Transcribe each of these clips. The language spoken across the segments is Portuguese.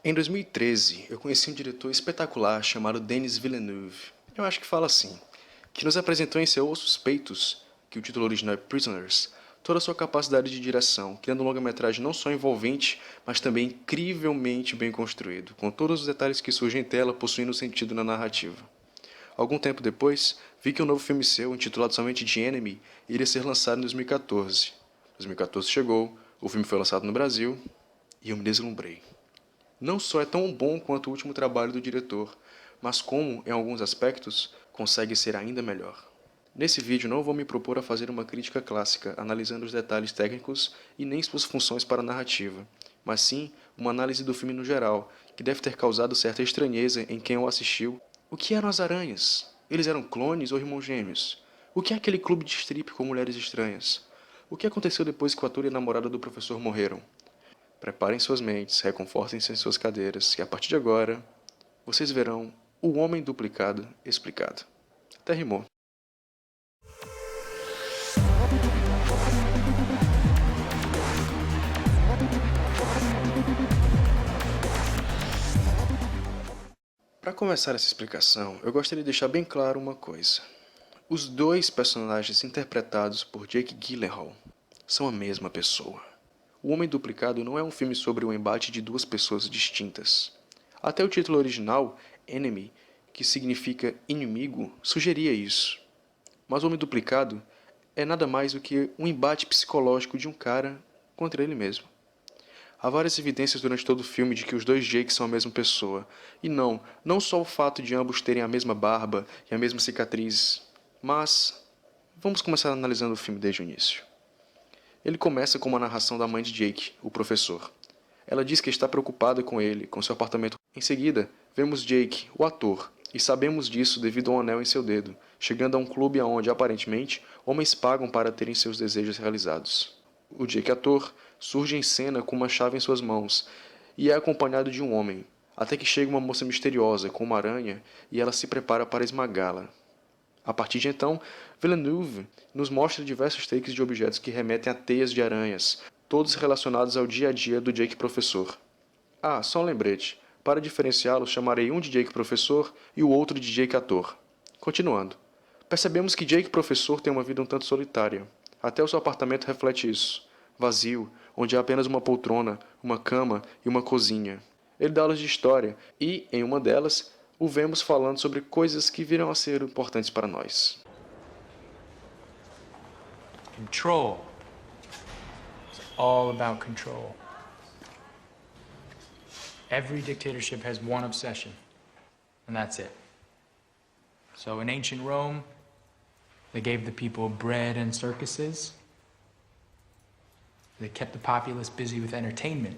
Em 2013, eu conheci um diretor espetacular chamado Denis Villeneuve, eu acho que fala assim, que nos apresentou em seu Os Suspeitos, que o título original é Prisoners, toda a sua capacidade de direção, criando um longa-metragem não só envolvente, mas também incrivelmente bem construído, com todos os detalhes que surgem em tela possuindo sentido na narrativa. Algum tempo depois, vi que um novo filme seu, intitulado somente The Enemy, iria ser lançado em 2014. 2014 chegou, o filme foi lançado no Brasil, e eu me deslumbrei. Não só é tão bom quanto o último trabalho do diretor, mas como, em alguns aspectos, consegue ser ainda melhor. Nesse vídeo não vou me propor a fazer uma crítica clássica, analisando os detalhes técnicos e nem suas funções para a narrativa, mas sim uma análise do filme no geral, que deve ter causado certa estranheza em quem o assistiu. O que eram as aranhas? Eles eram clones ou irmãos gêmeos? O que é aquele clube de strip com mulheres estranhas? O que aconteceu depois que o ator e a namorada do professor morreram? Preparem suas mentes, reconfortem-se em suas cadeiras, e a partir de agora, vocês verão o Homem Duplicado explicado. Até rimou. Para começar essa explicação, eu gostaria de deixar bem claro uma coisa. Os dois personagens interpretados por Jake Gyllenhaal são a mesma pessoa. O Homem Duplicado não é um filme sobre o embate de duas pessoas distintas. Até o título original, Enemy, que significa inimigo, sugeria isso. Mas o Homem Duplicado é nada mais do que um embate psicológico de um cara contra ele mesmo. Há várias evidências durante todo o filme de que os dois Jakes são a mesma pessoa. E não só o fato de ambos terem a mesma barba e a mesma cicatriz. Mas vamos começar analisando o filme desde o início. Ele começa com uma narração da mãe de Jake, o professor. Ela diz que está preocupada com ele, com seu apartamento. Em seguida, vemos Jake, o ator, e sabemos disso devido a um anel em seu dedo, chegando a um clube onde, aparentemente, homens pagam para terem seus desejos realizados. O Jake ator surge em cena com uma chave em suas mãos e é acompanhado de um homem, até que chega uma moça misteriosa com uma aranha e ela se prepara para esmagá-la. A partir de então, Villeneuve nos mostra diversos takes de objetos que remetem a teias de aranhas, todos relacionados ao dia a dia do Jake professor. Ah, só um lembrete. Para diferenciá-los, chamarei um de Jake professor e o outro de Jake ator. Continuando. Percebemos que Jake professor tem uma vida um tanto solitária. Até o seu apartamento reflete isso. Vazio, onde há apenas uma poltrona, uma cama e uma cozinha. Ele dá aulas de história e, em uma delas, o vemos falando sobre coisas que virão a ser importantes para nós. Control. It's all about control. Every dictatorship has one obsession, and that's it. So in ancient Rome, they gave the people bread and circuses. They kept the populace busy with entertainment.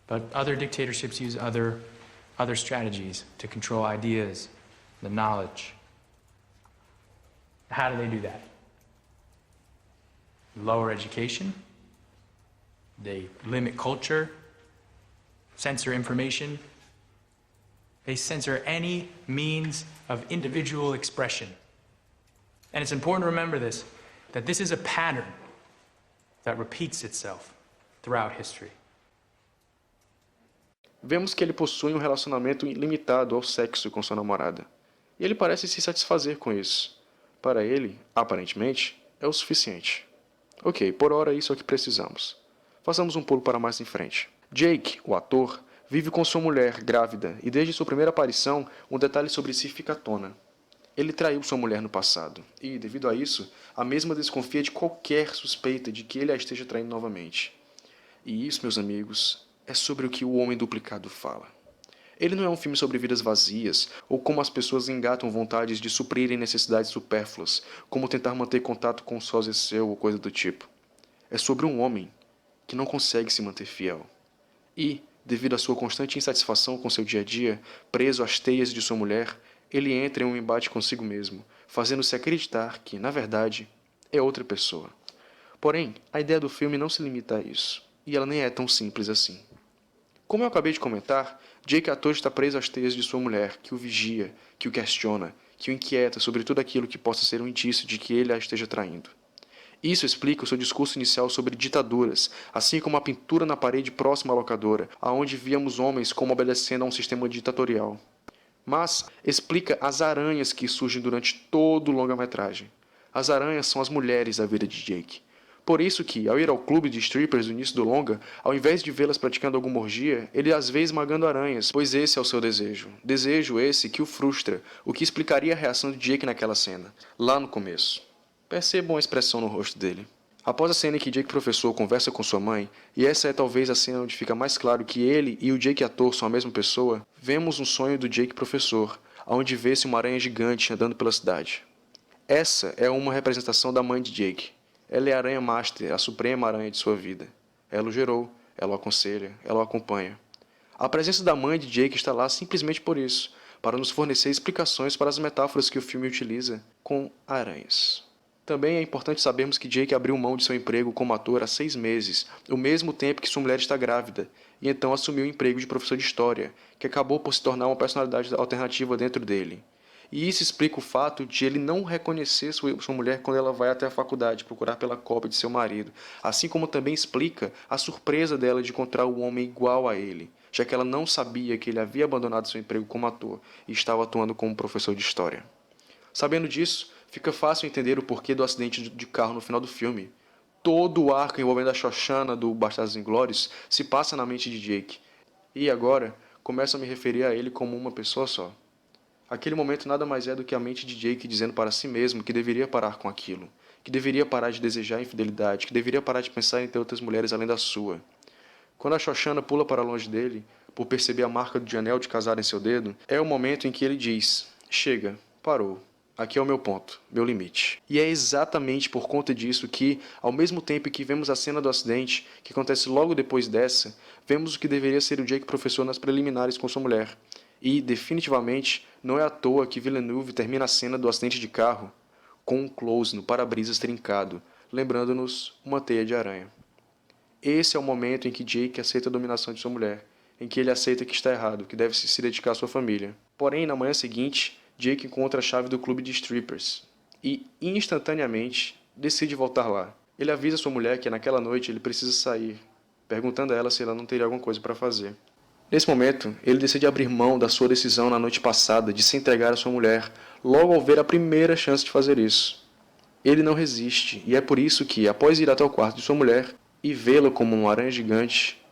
But other dictatorships use other strategies to control ideas, the knowledge. How do they do that? Lower education. They limit culture, censor information. They censor any means of individual expression. And it's important to remember this, that this is a pattern that repeats itself throughout history. Vemos que ele possui um relacionamento limitado ao sexo com sua namorada. E ele parece se satisfazer com isso. Para ele, aparentemente, é o suficiente. Ok, por hora isso é o que precisamos. Façamos um pulo para mais em frente. Jake, o ator, vive com sua mulher, grávida, e desde sua primeira aparição, um detalhe sobre si fica à tona. Ele traiu sua mulher no passado, e, devido a isso, a mesma desconfia de qualquer suspeita de que ele a esteja traindo novamente. E isso, meus amigos, é sobre o que o Homem Duplicado fala. Ele não é um filme sobre vidas vazias, ou como as pessoas engatam vontades de suprirem necessidades supérfluas, como tentar manter contato com um sósia seu ou coisa do tipo. É sobre um homem que não consegue se manter fiel. E, devido à sua constante insatisfação com seu dia a dia, preso às teias de sua mulher, ele entra em um embate consigo mesmo, fazendo-se acreditar que, na verdade, é outra pessoa. Porém, a ideia do filme não se limita a isso, e ela nem é tão simples assim. Como eu acabei de comentar, Jake ator está preso às teias de sua mulher, que o vigia, que o questiona, que o inquieta sobre tudo aquilo que possa ser um indício de que ele a esteja traindo. Isso explica o seu discurso inicial sobre ditaduras, assim como a pintura na parede próxima à locadora, aonde víamos homens como obedecendo a um sistema ditatorial. Mas explica as aranhas que surgem durante todo o longa-metragem. As aranhas são as mulheres da vida de Jake. Por isso que, ao ir ao clube de strippers no início do longa, ao invés de vê-las praticando alguma orgia, ele as vê esmagando aranhas, pois esse é o seu desejo. Desejo esse que o frustra, o que explicaria a reação de Jake naquela cena, lá no começo. Percebam a expressão no rosto dele. Após a cena em que Jake professor conversa com sua mãe, e essa é talvez a cena onde fica mais claro que ele e o Jake ator são a mesma pessoa, vemos um sonho do Jake professor, onde vê-se uma aranha gigante andando pela cidade. Essa é uma representação da mãe de Jake. Ela é a aranha master, a suprema aranha de sua vida. Ela o gerou, ela o aconselha, ela o acompanha. A presença da mãe de Jake está lá simplesmente por isso, para nos fornecer explicações para as metáforas que o filme utiliza com aranhas. Também é importante sabermos que Jake abriu mão de seu emprego como ator há 6 meses, o mesmo tempo que sua mulher está grávida, e então assumiu o emprego de professor de história, que acabou por se tornar uma personalidade alternativa dentro dele. E isso explica o fato de ele não reconhecer sua mulher quando ela vai até a faculdade procurar pela cópia de seu marido, assim como também explica a surpresa dela de encontrar um homem igual a ele, já que ela não sabia que ele havia abandonado seu emprego como ator e estava atuando como professor de história. Sabendo disso, fica fácil entender o porquê do acidente de carro no final do filme. Todo o arco envolvendo a Shoshana do Bastardos Inglórios se passa na mente de Jake. E agora, começo a me referir a ele como uma pessoa só. Aquele momento nada mais é do que a mente de Jake dizendo para si mesmo que deveria parar com aquilo, que deveria parar de desejar a infidelidade, que deveria parar de pensar em ter outras mulheres além da sua. Quando a Shoshana pula para longe dele, por perceber a marca de anel de casar em seu dedo, é o momento em que ele diz: chega, parou. Aqui é o meu ponto, meu limite. E é exatamente por conta disso que, ao mesmo tempo que vemos a cena do acidente, que acontece logo depois dessa, vemos o que deveria ser o Jake professor nas preliminares com sua mulher. E, definitivamente, não é à toa que Villeneuve termina a cena do acidente de carro com um close no para-brisas trincado, lembrando-nos uma teia de aranha. Esse é o momento em que Jake aceita a dominação de sua mulher, em que ele aceita que está errado, que deve se dedicar à sua família. Porém, na manhã seguinte, Jake encontra a chave do clube de strippers e, instantaneamente, decide voltar lá. Ele avisa sua mulher que naquela noite ele precisa sair, perguntando a ela se ela não teria alguma coisa para fazer. Nesse momento, ele decide abrir mão da sua decisão na noite passada de se entregar à sua mulher, logo ao ver a primeira chance de fazer isso. Ele não resiste, e é por isso que, após ir até o quarto de sua mulher e vê-la como uma aranha gigante,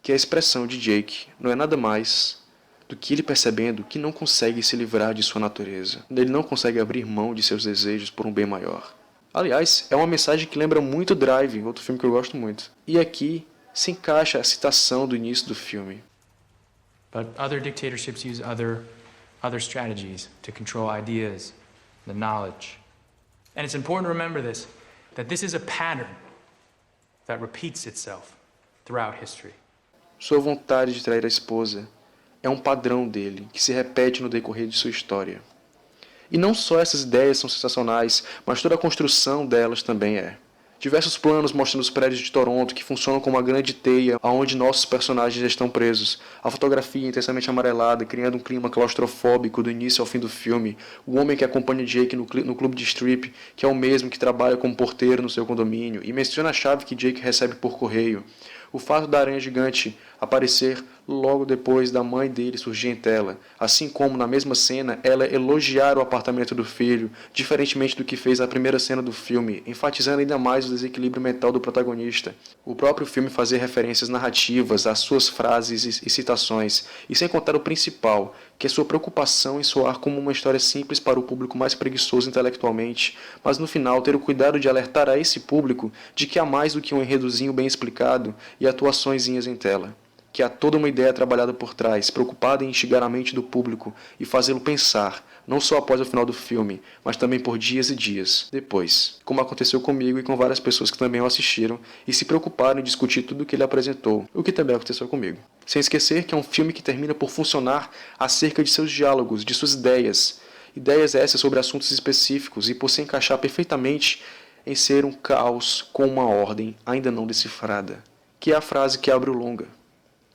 que a expressão de Jake não é nada mais do que ele percebendo que não consegue se livrar de sua natureza. Ele não consegue abrir mão de seus desejos por um bem maior. Aliás, é uma mensagem que lembra muito Drive, outro filme que eu gosto muito. E aqui se encaixa a citação do início do filme. But other dictatorships use other strategies to control ideas, the knowledge. And it's important to remember this, that this is a pattern that repeats itself throughout history. Sua vontade de trair a esposa é um padrão dele, que se repete no decorrer de sua história. E não só essas ideias são sensacionais, mas toda a construção delas também é. Diversos planos mostrando os prédios de Toronto que funcionam como uma grande teia onde nossos personagens estão presos. A fotografia intensamente amarelada, criando um clima claustrofóbico do início ao fim do filme. O homem que acompanha Jake no clube de strip, que é o mesmo que trabalha como porteiro no seu condomínio, e menciona a chave que Jake recebe por correio. O fato da aranha gigante aparecer logo depois da mãe dele surgir em tela, assim como na mesma cena ela elogiar o apartamento do filho, diferentemente do que fez na primeira cena do filme, enfatizando ainda mais o desequilíbrio mental do protagonista. O próprio filme fazer referências narrativas às suas frases e citações, e sem contar o principal, que é sua preocupação em soar como uma história simples para o público mais preguiçoso intelectualmente, mas no final ter o cuidado de alertar a esse público de que há mais do que um enredozinho bem explicado e atuaçõezinhas em tela. Que há toda uma ideia trabalhada por trás, preocupada em instigar a mente do público e fazê-lo pensar, não só após o final do filme, mas também por dias e dias depois, como aconteceu comigo e com várias pessoas que também o assistiram e se preocuparam em discutir tudo o que ele apresentou, o que também aconteceu comigo. Sem esquecer que é um filme que termina por funcionar acerca de seus diálogos, de suas ideias essas sobre assuntos específicos e por se encaixar perfeitamente em ser um caos com uma ordem ainda não decifrada, que é a frase que abre o longa.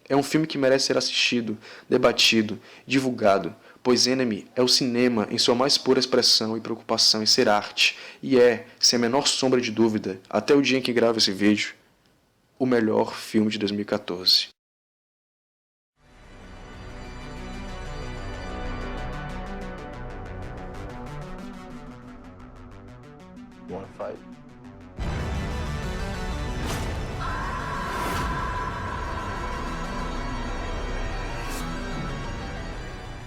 É um filme que merece ser assistido, debatido, divulgado, pois Enemy é o cinema em sua mais pura expressão e preocupação em ser arte, e é, sem a menor sombra de dúvida, até o dia em que gravo esse vídeo, o melhor filme de 2014. You wanna fight?